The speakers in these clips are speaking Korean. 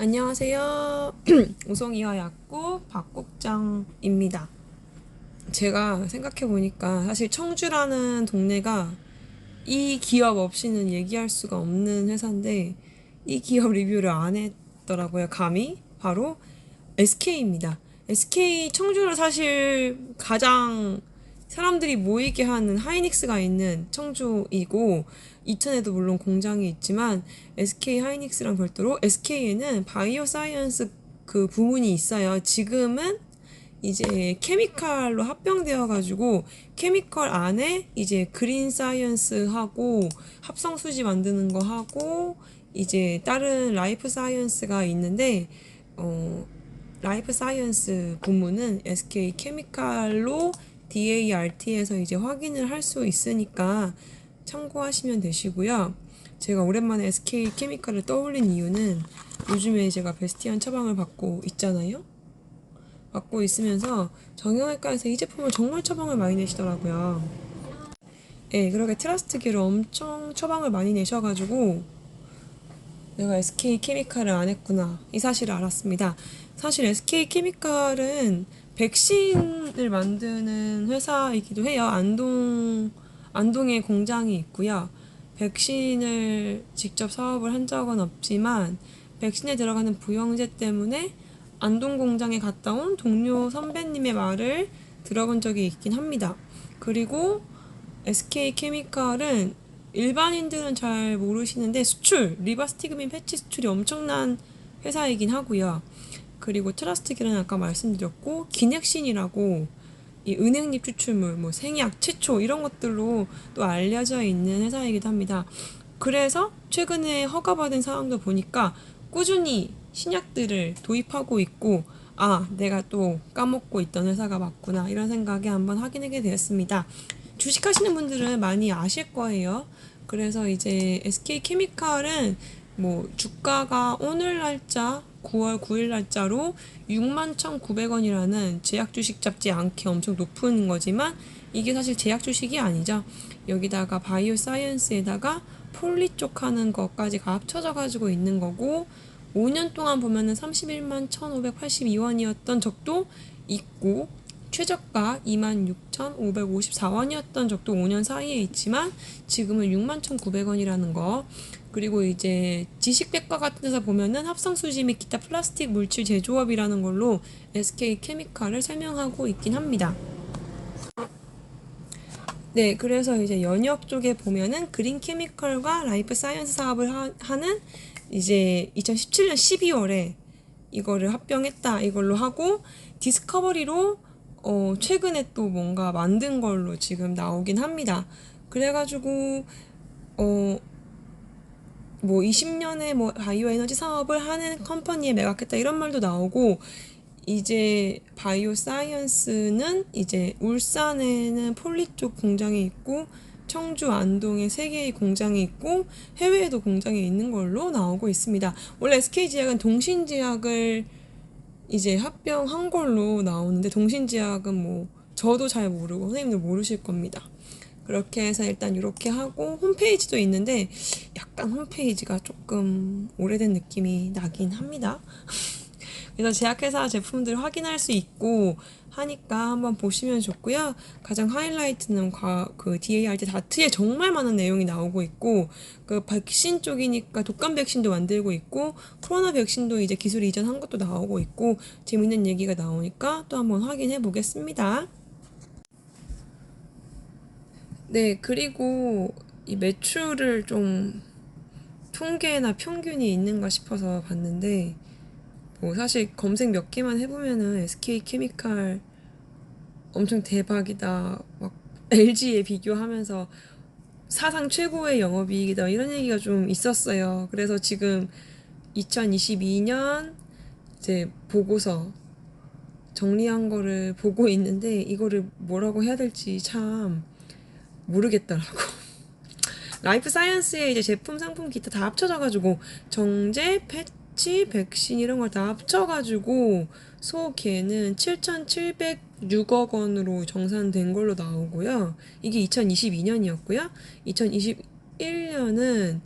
안녕하세요. 우송이와 약국 박국장입니다. 제가 생각해보니까 사실 청주라는 동네가 이 기업 없이는 얘기할 수가 없는 회사인데 이 기업 리뷰를 안 했더라고요. 감히 바로 SK입니다. SK 청주를 사실 가장 사람들이 모이게 하는 하이닉스가 있는 청주이고 이천에도 물론 공장이 있지만 SK 하이닉스랑 별도로 SK에는 바이오 사이언스 그 부문이 있어요. 지금은 이제 케미칼로 합병되어 가지고 케미컬 안에 이제 그린 사이언스 하고 합성 수지 만드는 거 하고 이제 다른 라이프 사이언스가 있는데 라이프 사이언스 부문은 SK 케미칼로 DART에서 이제 확인을 할 수 있으니까 참고하시면 되시고요. 제가 오랜만에 SK 케미칼을 떠올린 이유는 요즘에 제가 베스티안 처방을 받고 있잖아요. 받고 있으면서 정형외과에서 이 제품을 정말 처방을 많이 내시더라고요. 예, 그렇게 트러스트기를 엄청 처방을 많이 내셔가지고 내가 SK 케미칼을 안 했구나 이 사실을 알았습니다. 사실 SK 케미칼은 백신을 만드는 회사이기도 해요. 안동에 공장이 있고요. 백신을 직접 사업을 한 적은 없지만 백신에 들어가는 부영제 때문에 안동 공장에 갔다 온 동료 선배님의 말을 들어본 적이 있긴 합니다. 그리고 SK케미칼은 일반인들은 잘 모르시는데 리바스티그민 패치 수출이 엄청난 회사이긴 하고요. 그리고 트러스트기는 아까 말씀드렸고 기넥신이라고 이 은행잎 추출물, 뭐 생약, 채초 이런 것들로 또 알려져 있는 회사이기도 합니다. 그래서 최근에 허가받은 사항도 보니까 꾸준히 신약들을 도입하고 있고 내가 또 까먹고 있던 회사가 맞구나 이런 생각에 한번 확인하게 되었습니다. 주식하시는 분들은 많이 아실 거예요. 그래서 이제 SK케미칼은 뭐 주가가 오늘 날짜 9월 9일 날짜로 61,900원이라는 제약 주식 잡지 않게 엄청 높은 거지만 이게 사실 제약 주식이 아니죠. 여기다가 바이오 사이언스에다가 폴리 쪽 하는 것까지가 합쳐져 가지고 있는 거고 5년 동안 보면은 31만 1,582원이었던 적도 있고 최저가 26,554원이었던 적도 5년 사이에 있지만 지금은 61,900원이라는 거. 그리고 이제 지식백과 같은 데서 보면은 합성수지 및 기타 플라스틱 물질 제조업이라는 걸로 SK케미칼을 설명하고 있긴 합니다. 네, 그래서 이제 연역 쪽에 보면은 그린 케미컬과 라이프 사이언스 사업을 하는 이제 2017년 12월에 이거를 합병했다 이걸로 하고 디스커버리로 최근에 또 뭔가 만든 걸로 지금 나오긴 합니다. 그래가지고 어, 뭐 20년에 뭐 바이오 에너지 사업을 하는 컴퍼니에 매각했다 이런 말도 나오고 이제 바이오 사이언스는 이제 울산에는 폴리 쪽 공장이 있고 청주 안동에 3개의 공장이 있고 해외에도 공장이 있는 걸로 나오고 있습니다. 원래 SK제약은 동신제약을 이제 합병한 걸로 나오는데 동신제약은 뭐 저도 잘 모르고 선생님도 모르실 겁니다. 그렇게 해서 일단 이렇게 하고 홈페이지도 있는데 약간 홈페이지가 조금 오래된 느낌이 나긴 합니다. 그래서 제약회사 제품들 확인할 수 있고 하니까 한번 보시면 좋고요. 가장 하이라이트는 그 DART 다트에 정말 많은 내용이 나오고 있고 그 백신 쪽이니까 독감 백신도 만들고 있고 코로나 백신도 이제 기술 이전한 것도 나오고 있고 재밌는 얘기가 나오니까 또 한번 확인해 보겠습니다. 네, 그리고 이 매출을 좀 통계나 평균이 있는가 싶어서 봤는데 뭐 사실 검색 몇 개만 해보면은 SK케미칼 엄청 대박이다 막 LG에 비교하면서 사상 최고의 영업이익이다 이런 얘기가 좀 있었어요. 그래서 지금 2022년 이제 보고서 정리한 거를 보고 있는데 이거를 뭐라고 해야 될지 참 모르겠더라고. 라이프 사이언스에 이제 제품, 상품, 기타 다 합쳐져가지고 정제, 패치, 백신 이런 걸 다 합쳐가지고 소개는 7,706억 원으로 정산된 걸로 나오고요. 이게 2022년이었고요. 2021년은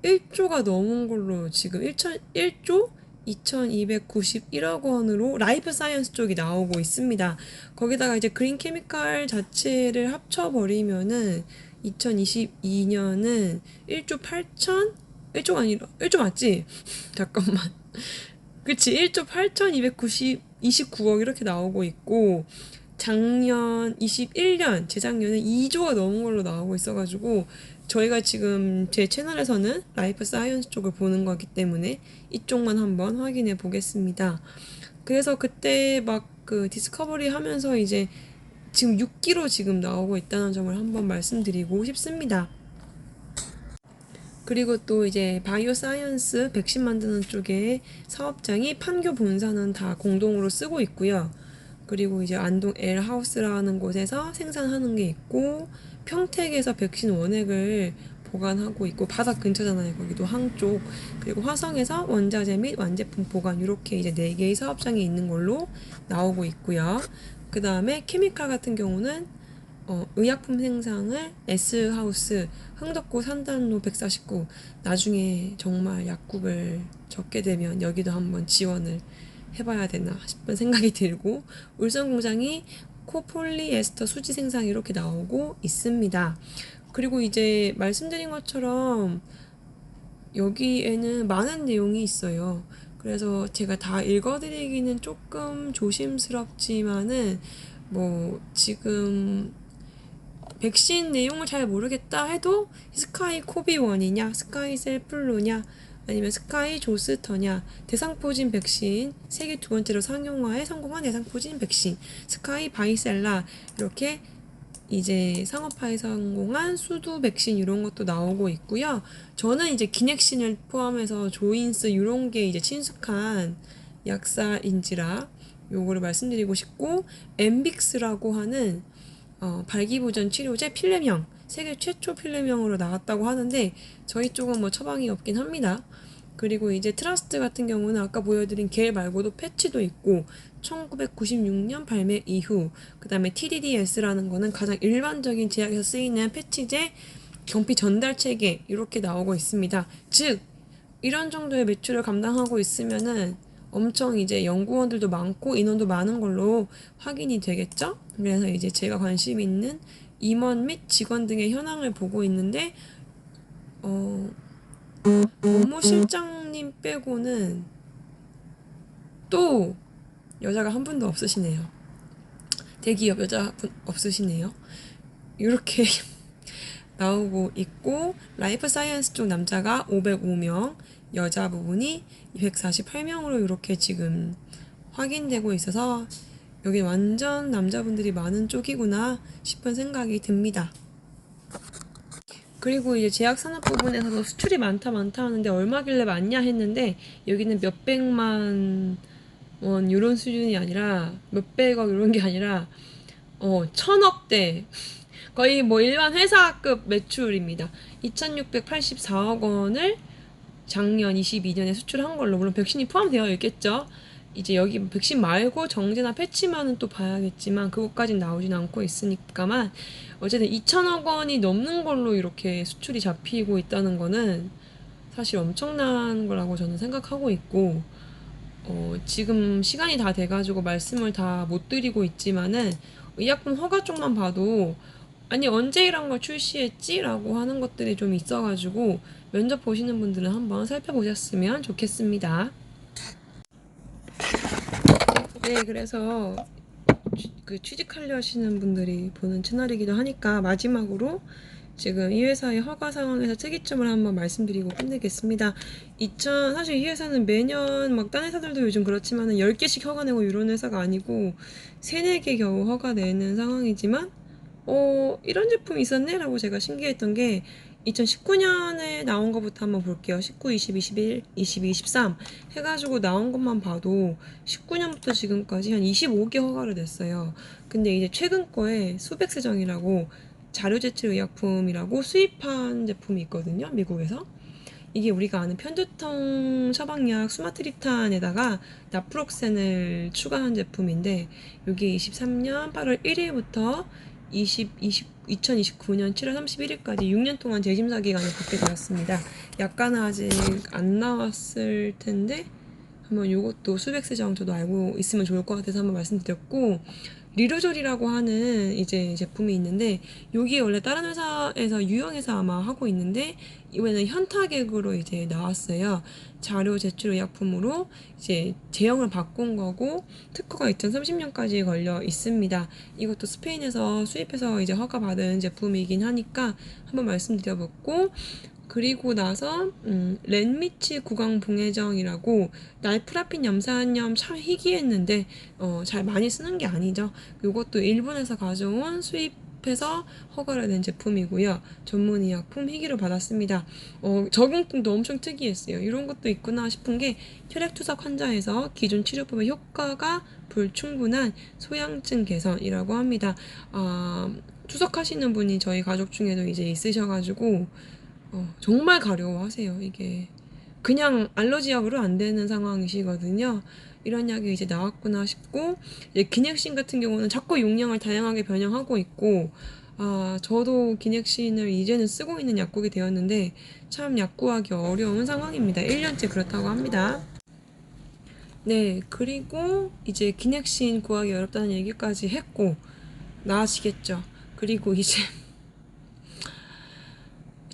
1조가 넘은 걸로 지금 1조 2291억 원으로 라이프 사이언스 쪽이 나오고 있습니다. 거기다가 이제 그린 케미칼 자체를 합쳐버리면은 2022년은 1조 8천? 1조 아니라 1조 맞지? 잠깐만. 그치, 1조 8,229억 이렇게 나오고 있고, 작년 21년, 재작년에 2조가 넘은 걸로 나오고 있어가지고, 저희가 지금 제 채널에서는 라이프 사이언스 쪽을 보는 거기 때문에 이쪽만 한번 확인해 보겠습니다. 그래서 그때 막 그 디스커버리 하면서 이제 지금 6기로 지금 나오고 있다는 점을 한번 말씀드리고 싶습니다. 그리고 또 이제 바이오 사이언스 백신 만드는 쪽에 사업장이 판교 본사는 다 공동으로 쓰고 있고요. 그리고 이제 안동 L하우스라는 곳에서 생산하는 게 있고, 평택에서 백신 원액을 보관하고 있고, 바다 근처잖아요. 거기도 항쪽. 그리고 화성에서 원자재 및 완제품 보관, 이렇게 이제 4개의 사업장이 있는 걸로 나오고 있고요. 그 다음에 케미칼 같은 경우는 의약품 생산을 S하우스 흥덕구 산단로 149, 나중에 정말 약국을 접게 되면 여기도 한번 지원을 해봐야 되나 싶은 생각이 들고, 울산 공장이 코폴리에스터 수지 생산 이렇게 나오고 있습니다. 그리고 이제 말씀드린 것처럼 여기에는 많은 내용이 있어요. 그래서 제가 다 읽어드리기는 조금 조심스럽지만은 뭐 지금 백신 내용을 잘 모르겠다 해도 스카이 코비원이냐, 스카이 셀플루냐, 아니면 스카이 조스터냐, 대상포진 백신 세계 두 번째로 상용화에 성공한 대상포진 백신, 스카이 바이셀라, 이렇게 이제 상업화에 성공한 수두 백신 이런 것도 나오고 있고요. 저는 이제 기넥신을 포함해서 조인스 이런 게 이제 친숙한 약사인지라 요거를 말씀드리고 싶고, 엠빅스라고 하는 발기부전 치료제 필름형, 세계 최초 필름형으로 나왔다고 하는데 저희 쪽은 뭐 처방이 없긴 합니다. 그리고 이제 트러스트 같은 경우는 아까 보여드린 겔 말고도 패치도 있고, 1996년 발매 이후, 그 다음에 TDDS라는 거는 가장 일반적인 제약에서 쓰이는 패치제 경피 전달 체계 이렇게 나오고 있습니다. 즉 이런 정도의 매출을 감당하고 있으면은 엄청 이제 연구원들도 많고 인원도 많은 걸로 확인이 되겠죠? 그래서 이제 제가 관심 있는 임원 및 직원 등의 현황을 보고 있는데, 업무실장님 빼고는 또 여자가 한 분도 없으시네요. 대기업 여자분 없으시네요. 이렇게 나오고 있고, 라이프 사이언스 쪽 남자가 505명, 여자 부분이 248명으로 이렇게 지금 확인되고 있어서 여기 완전 남자분들이 많은 쪽이구나 싶은 생각이 듭니다. 그리고 이제 제약산업 부분에서도 수출이 많다 하는데 얼마길래 많냐 했는데, 여기는 몇백만 원 이런 수준이 아니라 몇백억 이런 게 아니라 천억대, 거의 뭐 일반 회사급 매출입니다. 2684억 원을 작년 22년에 수출한 걸로, 물론 백신이 포함되어 있겠죠. 이제 여기 백신 말고 정제나 패치만은 또 봐야겠지만 그것까진 나오진 않고 있으니까만, 어쨌든 2천억 원이 넘는 걸로 이렇게 수출이 잡히고 있다는 거는 사실 엄청난 거라고 저는 생각하고 있고, 지금 시간이 다 돼가지고 말씀을 다 못 드리고 있지만은 의약품 허가 쪽만 봐도 아니 언제 이런 걸 출시했지? 라고 하는 것들이 좀 있어가지고 면접 보시는 분들은 한번 살펴보셨으면 좋겠습니다. 네, 그래서 취직하려 하시는 분들이 보는 채널이기도 하니까 마지막으로 지금 이 회사의 허가 상황에서 특이점을 한번 말씀드리고 끝내겠습니다. 사실 이 회사는 매년 막 딴 회사들도 요즘 그렇지만은 10개씩 허가 내고 이런 회사가 아니고 3, 4개 겨우 허가 내는 상황이지만 이런 제품이 있었네? 라고 제가 신기했던 게 2019년에 나온 것부터 한번 볼게요. 19, 20, 21, 22, 23 해가지고 나온 것만 봐도 19년부터 지금까지 한 25개 허가를 냈어요. 근데 이제 최근 거에 수백세정이라고 자료제출 의약품이라고 수입한 제품이 있거든요. 미국에서. 이게 우리가 아는 편두통 처방약 수마트리탄에다가 나프록센을 추가한 제품인데, 이게 23년 8월 1일부터 2029년 7월 31일까지 6년 동안 재심사 기간을 받게 되었습니다. 약관은 아직 안 나왔을 텐데 한번 요것도 수백세정 저도 알고 있으면 좋을 것 같아서 한번 말씀드렸고, 리루졸이라고 하는 이제 제품이 있는데, 여기 원래 다른 회사에서 유형해서 아마 하고 있는데 이번에는 현타객으로 이제 나왔어요. 자료 제출 의약품으로 이제 제형을 바꾼 거고, 특허가 2030년까지 걸려 있습니다. 이것도 스페인에서 수입해서 이제 허가받은 제품이긴 하니까 한번 말씀드려봤고, 그리고 나서 렌미치 구강봉해정이라고, 나이프라핀 염산염 참 희귀했는데 잘 많이 쓰는 게 아니죠. 이것도 일본에서 가져온 수입해서 허가를 낸 제품이고요. 전문의약품 희귀로 받았습니다. 적용증도 엄청 특이했어요. 이런 것도 있구나 싶은 게, 혈액투석 환자에서 기존 치료법의 효과가 불충분한 소양증 개선이라고 합니다. 투석하시는 분이 저희 가족 중에도 이제 있으셔가지고 정말 가려워하세요. 이게 그냥 알러지 약으로 안 되는 상황이시거든요. 이런 약이 이제 나왔구나 싶고, 이제 기넥신 같은 경우는 자꾸 용량을 다양하게 변형하고 있고, 저도 기넥신을 이제는 쓰고 있는 약국이 되었는데 참 약 구하기 어려운 상황입니다. 1년째 그렇다고 합니다. 네, 그리고 이제 기넥신 구하기 어렵다는 얘기까지 했고, 나아지겠죠. 그리고 이제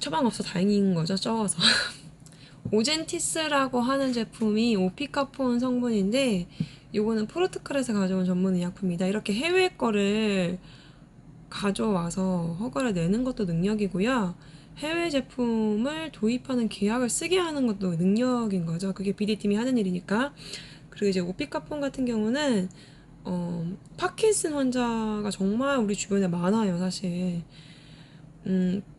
처방 없어 다행인 거죠, 적어서. 오젠티스라고 하는 제품이 오피카폰 성분인데, 요거는 포르투갈에서 가져온 전문 의약품이다. 이렇게 해외 거를 가져와서 허가를 내는 것도 능력이고요. 해외 제품을 도입하는 계약을 쓰게 하는 것도 능력인 거죠. 그게 BD팀이 하는 일이니까. 그리고 이제 오피카폰 같은 경우는 파킨슨 환자가 정말 우리 주변에 많아요, 사실.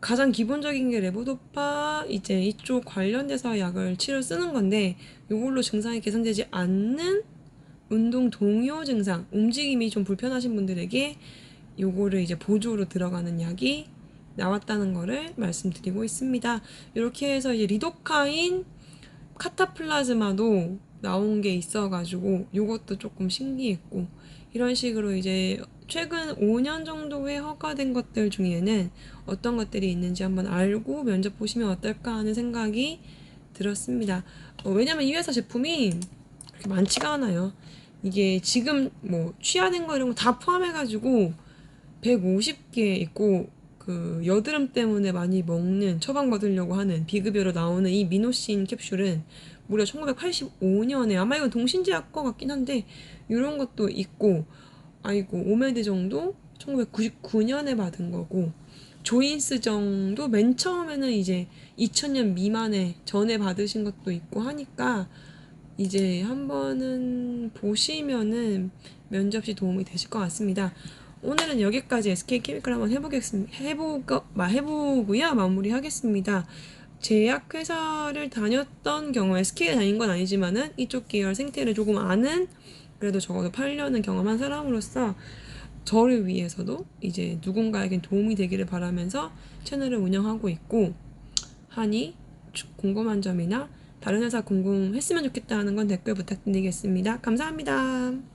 가장 기본적인 게 레보도파, 이제 이쪽 관련돼서 약을 치료 쓰는 건데, 이걸로 증상이 개선되지 않는 운동 동요 증상, 움직임이 좀 불편하신 분들에게 요거를 이제 보조로 들어가는 약이 나왔다는 거를 말씀드리고 있습니다. 이렇게 해서 이제 리도카인 카타플라즈마도 나온 게 있어가지고 요것도 조금 신기했고, 이런 식으로 이제 최근 5년 정도에 허가된 것들 중에는 어떤 것들이 있는지 한번 알고 면접 보시면 어떨까 하는 생각이 들었습니다. 왜냐면 이 회사 제품이 그렇게 많지가 않아요. 이게 지금 뭐 취하된 거 이런 거 다 포함해가지고 150개 있고, 그 여드름 때문에 많이 먹는, 처방받으려고 하는 비급여로 나오는 이 미노신 캡슐은 무려 1985년에, 아마 이건 동신제약 거 같긴 한데 이런 것도 있고, 아이고 오메드정도 1999년에 받은 거고, 조인스정도 맨 처음에는 이제 2000년 미만에 전에 받으신 것도 있고 하니까, 이제 한 번은 보시면은 면접 시 도움이 되실 것 같습니다. 오늘은 여기까지 SK케미칼 한번 해보고요. 마무리하겠습니다. 제약회사를 다녔던 경우, SK에 다닌 건 아니지만은 이쪽 계열 생태를 조금 아는, 그래도 적어도 8년은 경험한 사람으로서 저를 위해서도 이제 누군가에겐 도움이 되기를 바라면서 채널을 운영하고 있고 하니, 궁금한 점이나 다른 회사 궁금했으면 좋겠다 하는 건 댓글 부탁드리겠습니다. 감사합니다.